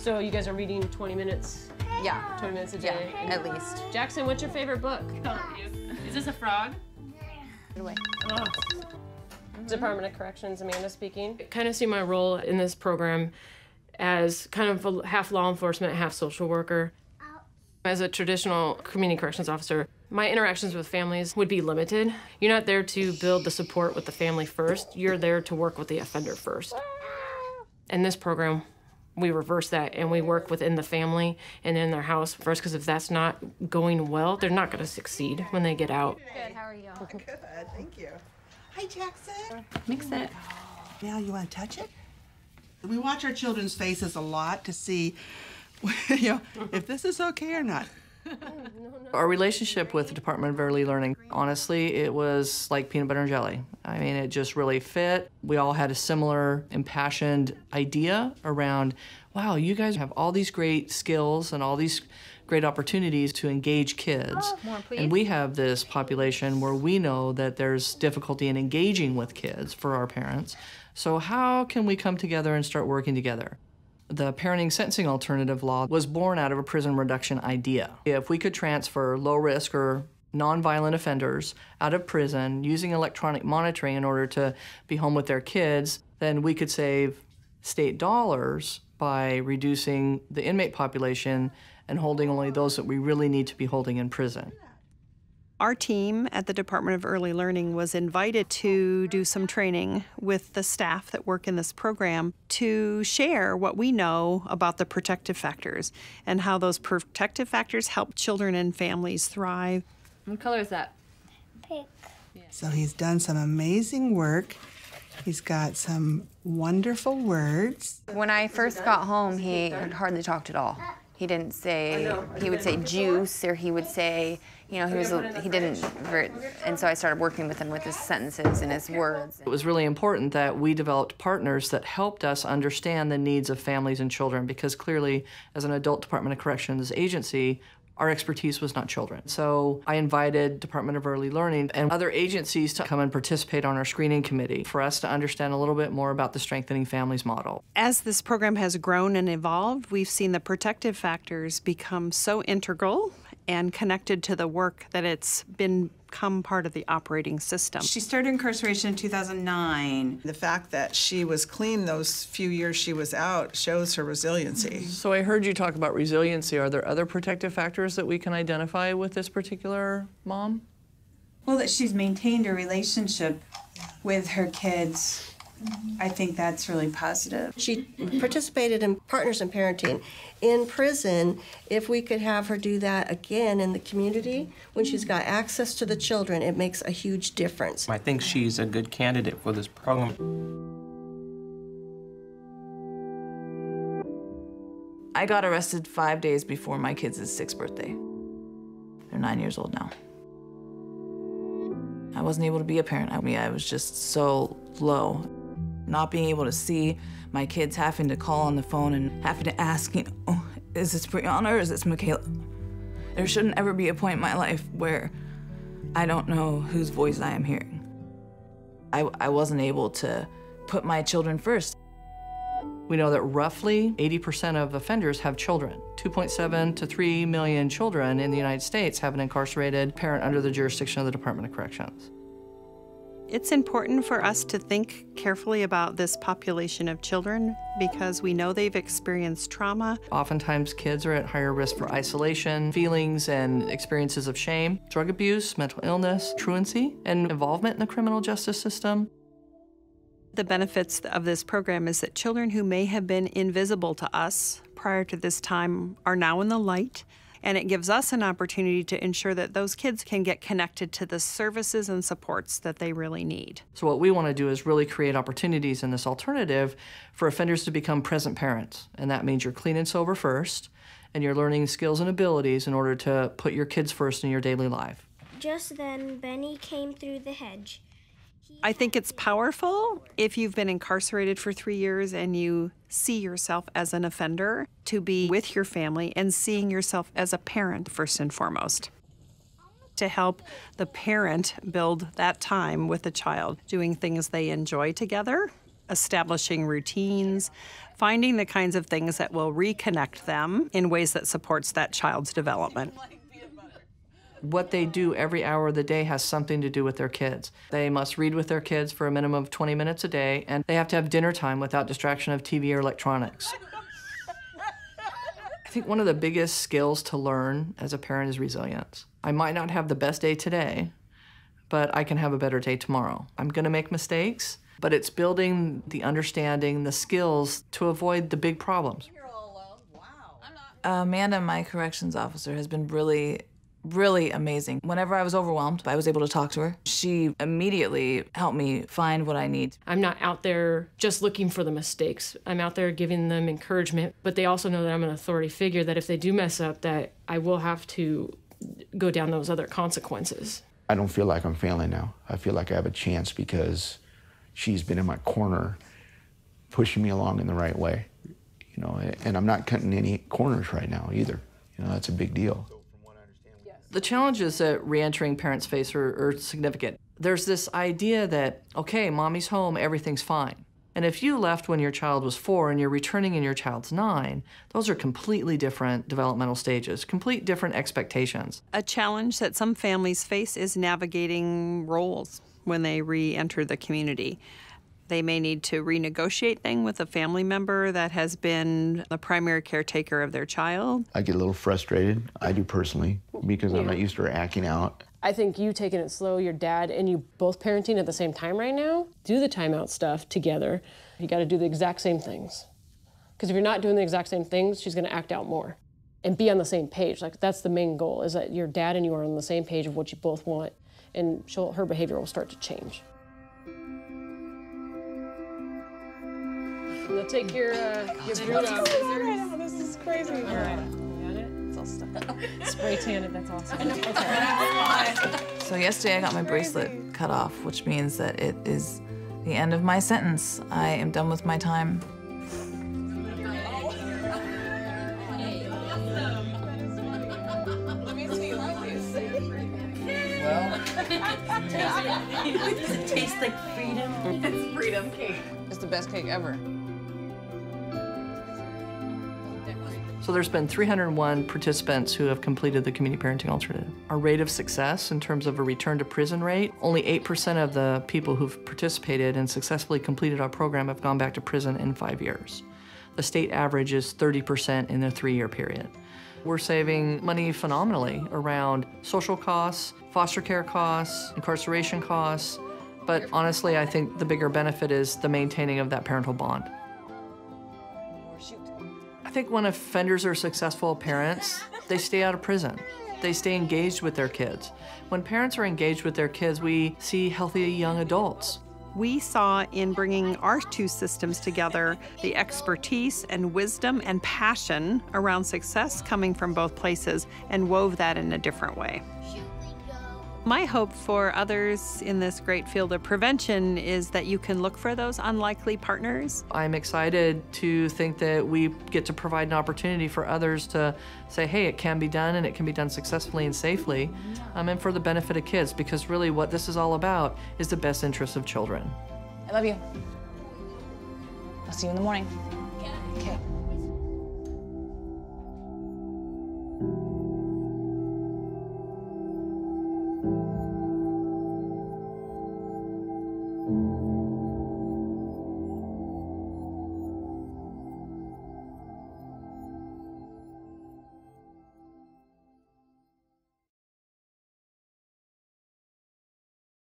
So you guys are reading 20 minutes? Yeah. 20 minutes a day? Yeah, at least. Jackson, what's your favorite book? Is this a frog? Oh. Department of Corrections, Amanda speaking. I kind of see my role in this program as kind of half law enforcement, half social worker. As a traditional community corrections officer, my interactions with families would be limited. You're not there to build the support with the family first. You're there to work with the offender first. In this program, we reverse that and we work within the family and in their house first, because if that's not going well, they're not going to succeed when they get out. Good, how are you? Good, thank you. Hi, Jackson. Mix it. Now you want to touch it? We watch our children's faces a lot to see, you know, if this is okay or not. Our relationship with the Department of Early Learning, honestly, it was like peanut butter and jelly. I mean, it just really fit. We all had a similar impassioned idea around, wow, you guys have all these great skills and all these great opportunities to engage kids. More, please. And we have this population where we know that there's difficulty in engaging with kids for our parents. So how can we come together and start working together? The parenting sentencing alternative law was born out of a prison reduction idea. If we could transfer low-risk or nonviolent offenders out of prison using electronic monitoring in order to be home with their kids, then we could save state dollars by reducing the inmate population and holding only those that we really need to be holding in prison. Our team at the Department of Early Learning was invited to do some training with the staff that work in this program to share what we know about the protective factors and how those protective factors help children and families thrive. What color is that? Pink. So he's done some amazing work. He's got some wonderful words. When I first got home, he hardly talked at all. He didn't say, he would say juice, or he would say, you know, he didn't, and so I started working with him with his sentences and his words. It was really important that we developed partners that helped us understand the needs of families and children, because clearly, as an adult Department of Corrections agency, our expertise was not children. So I invited Department of Early Learning and other agencies to come and participate on our screening committee for us to understand a little bit more about the Strengthening Families model. As this program has grown and evolved, we've seen the protective factors become so integral and connected to the work that it's become part of the operating system. She started incarceration in 2009. The fact that she was clean those few years she was out shows her resiliency. So I heard you talk about resiliency. Are there other protective factors that we can identify with this particular mom? Well, that she's maintained a relationship with her kids. I think that's really positive. She participated in Partners in Parenting. In prison, if we could have her do that again in the community, when she's got access to the children, it makes a huge difference. I think she's a good candidate for this program. I got arrested 5 days before my kids' 6th birthday. They're 9 years old now. I wasn't able to be a parent. I mean, I was just so low. Not being able to see my kids having to call on the phone and having to ask, you know, oh, is this Brianna or is this Michaela? There shouldn't ever be a point in my life where I don't know whose voice I am hearing. I wasn't able to put my children first. We know that roughly 80% of offenders have children. 2.7 to 3 million children in the United States have an incarcerated parent under the jurisdiction of the Department of Corrections. It's important for us to think carefully about this population of children because we know they've experienced trauma. Oftentimes, kids are at higher risk for isolation, feelings and experiences of shame, drug abuse, mental illness, truancy, and involvement in the criminal justice system. The benefits of this program is that children who may have been invisible to us prior to this time are now in the light. And it gives us an opportunity to ensure that those kids can get connected to the services and supports that they really need. So what we want to do is really create opportunities in this alternative for offenders to become present parents. And that means you're clean and sober first, and you're learning skills and abilities in order to put your kids first in your daily life. Just then, Benny came through the hedge. I think it's powerful if you've been incarcerated for 3 years and you see yourself as an offender to be with your family and seeing yourself as a parent first and foremost. To help the parent build that time with the child, doing things they enjoy together, establishing routines, finding the kinds of things that will reconnect them in ways that supports that child's development. What they do every hour of the day has something to do with their kids. They must read with their kids for a minimum of 20 minutes a day, and they have to have dinner time without distraction of TV or electronics. I think one of the biggest skills to learn as a parent is resilience. I might not have the best day today, but I can have a better day tomorrow. I'm gonna make mistakes, but it's building the understanding, the skills to avoid the big problems. Amanda, my corrections officer, has been really amazing. Whenever I was overwhelmed, I was able to talk to her. She immediately helped me find what I need. I'm not out there just looking for the mistakes. I'm out there giving them encouragement, but they also know that I'm an authority figure, that if they do mess up, that I will have to go down those other consequences. I don't feel like I'm failing now. I feel like I have a chance because she's been in my corner, pushing me along in the right way, you know, and I'm not cutting any corners right now either. You know, that's a big deal. The challenges that re-entering parents face are significant. There's this idea that, okay, mommy's home, everything's fine. And if you left when your child was 4 and you're returning in your child's 9, those are completely different developmental stages, complete different expectations. A challenge that some families face is navigating roles when they re-enter the community. They may need to renegotiate things with a family member that has been the primary caretaker of their child. I get a little frustrated, I do personally, because I'm not used to her acting out. I think you taking it slow, your dad and you both parenting at the same time right now, do the timeout stuff together. You gotta do the exact same things. Because if you're not doing the exact same things, she's gonna act out more. And be on the same page. Like, that's the main goal, is that your dad and you are on the same page of what you both want, and her behavior will start to change. Now take your broom out. This is crazy. All right. Got it? It's all stuck. Spray tanted, that's awesome. Okay. So yesterday I got my bracelet cut off, which means that it is the end of my sentence. I am done with my time. Does it taste like freedom? It's freedom cake. It's the best cake ever. So there's been 301 participants who have completed the community parenting alternative. Our rate of success in terms of a return to prison rate, only 8% of the people who've participated and successfully completed our program have gone back to prison in 5 years. The state average is 30% in a 3-year period. We're saving money phenomenally around social costs, foster care costs, incarceration costs, but honestly, I think the bigger benefit is the maintaining of that parental bond. I think when offenders are successful parents, they stay out of prison. They stay engaged with their kids. When parents are engaged with their kids, we see healthy young adults. We saw in bringing our two systems together the expertise and wisdom and passion around success coming from both places, and wove that in a different way. My hope for others in this great field of prevention is that you can look for those unlikely partners. I'm excited to think that we get to provide an opportunity for others to say, hey, it can be done, and it can be done successfully and safely, and for the benefit of kids, because really what this is all about is the best interests of children. I love you. I'll see you in the morning. Okay.